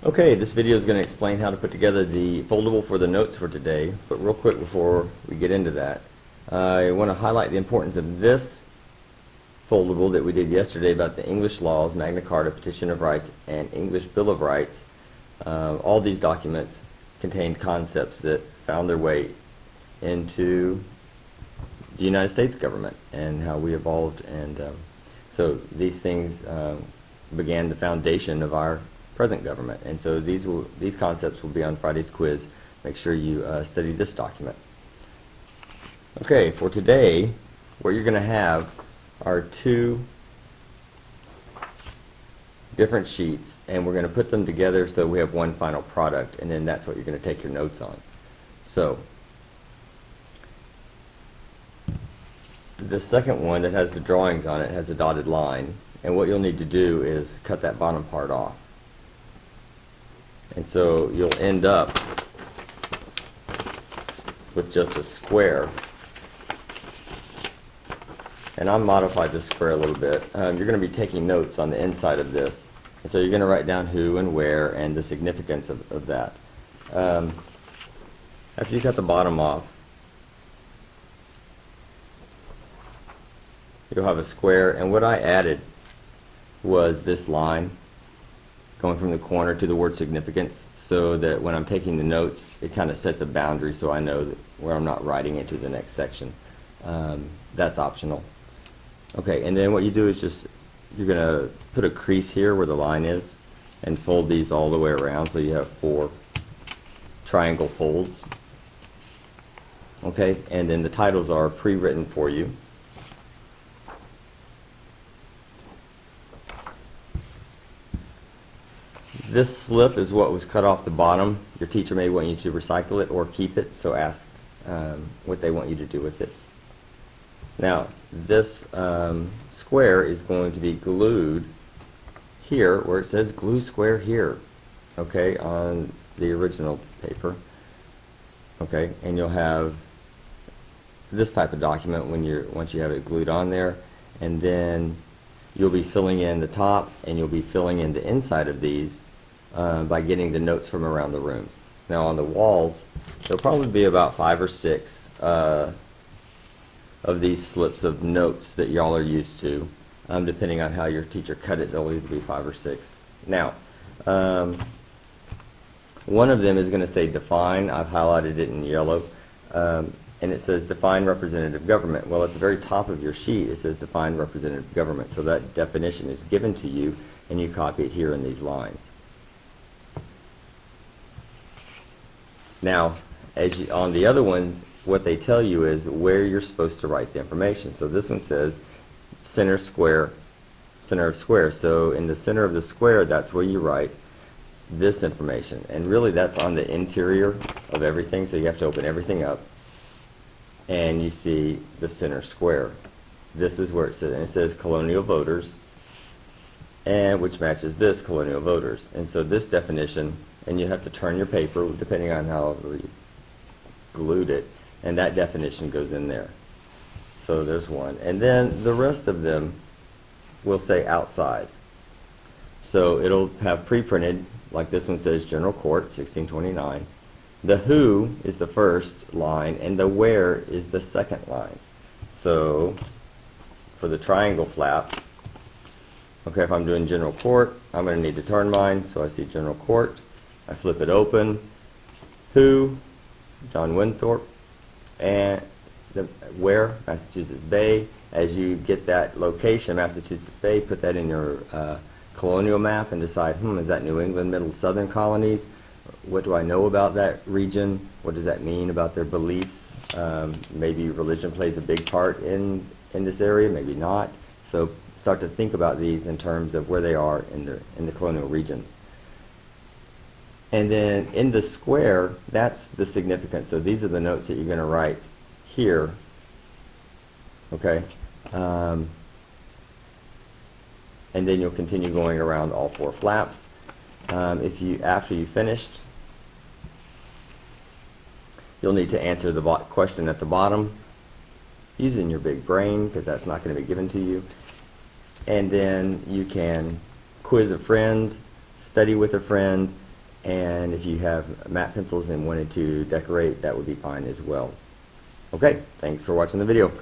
Okay, this video is going to explain how to put together the foldable for the notes for today, but real quick before we get into that, I want to highlight the importance of this foldable that we did yesterday about the English laws, Magna Carta, Petition of Rights, and English Bill of Rights. All these documents contained concepts that found their way into the United States government and how we evolved, and so these things began the foundation of our present government. And so these concepts will be on Friday's quiz. Make sure you study this document. Okay, for today, what you're going to have are two different sheets, and we're going to put them together so we have one final product, and then that's what you're going to take your notes on. So the second one that has the drawings on it has a dotted line, and what you'll need to do is cut that bottom part off. And so you'll end up with just a square. And I modified this square a little bit. You're going to be taking notes on the inside of this. And so you're going to write down who and where and the significance of that. After you cut the bottom off, you'll have a square. And what I added was this line going from the corner to the word significance, so that when I'm taking the notes, it kind of sets a boundary so I know that where I'm not writing into the next section. That's optional. Okay, and then what you do is you're going to put a crease here where the line is and fold these all the way around so you have 4 triangle folds. Okay, and then the titles are pre-written for you. This slip is what was cut off the bottom. Your teacher may want you to recycle it or keep it, so ask what they want you to do with it. Now, this square is going to be glued here where it says glue square here, okay, on the original paper. Okay, and you'll have this type of document once you have it glued on there, and then you'll be filling in the top and you'll be filling in the inside of these by getting the notes from around the room. Now on the walls, there'll probably be about 5 or 6 of these slips of notes that y'all are used to. Depending on how your teacher cut it, there'll either be 5 or 6. Now, one of them is going to say define. I've highlighted it in yellow. And it says define representative government. Well, at the very top of your sheet, it says define representative government. So that definition is given to you, and you copy it here in these lines. Now, on the other ones, what they tell you is where you're supposed to write the information. So this one says center square, center of square. So in the center of the square, that's where you write this information. And really that's on the interior of everything, so you have to open everything up. And you see the center square. This is where it says, and it says colonial voters, and which matches this, colonial voters. And so this definition, and you have to turn your paper depending on how you glued it, and that definition goes in there. So there's one. And then the rest of them will say outside. So it'll have pre-printed, like this one says General Court, 1629. The who is the first line, and the where is the second line. So for the triangle flap, okay, if I'm doing General Court, I'm going to need to turn mine, so I see General Court. I flip it open. Who, John Winthrop, and the where, Massachusetts Bay. As you get that location, Massachusetts Bay, put that in your colonial map and decide, is that New England, Middle, Southern colonies? What do I know about that region? What does that mean about their beliefs? Maybe religion plays a big part in this area, maybe not. So start to think about these in terms of where they are in the colonial regions. And then in the square, that's the significance. So these are the notes that you're going to write here. Okay. And then you'll continue going around all 4 flaps. After you finished, you'll need to answer the question at the bottom using your big brain, because that's not going to be given to you. And then you can quiz a friend, study with a friend, And if you have matte pencils and wanted to decorate, that would be fine as well. Okay, thanks for watching the video.